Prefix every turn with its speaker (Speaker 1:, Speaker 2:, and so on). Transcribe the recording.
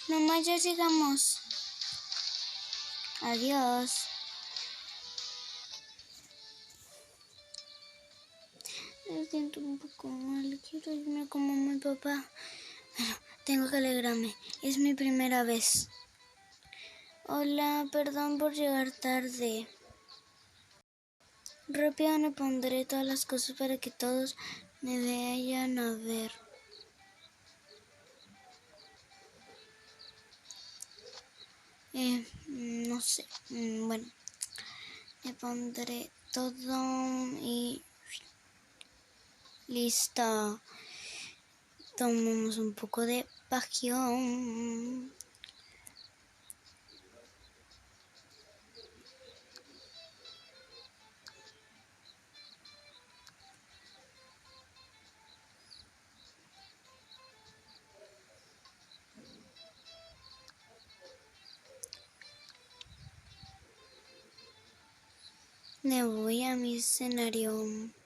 Speaker 1: Mamá, ya llegamos. Adiós. Me siento un poco mal. Quiero irme como mi papá. Bueno, tengo que alegrarme. Es mi primera vez. Hola, perdón por llegar tarde. Rápido me pondré todas las cosas para que todos me vayan a ver. No sé. Bueno, me pondré todo y listo. Tomamos un poco de pasión. Me voy a mi escenario.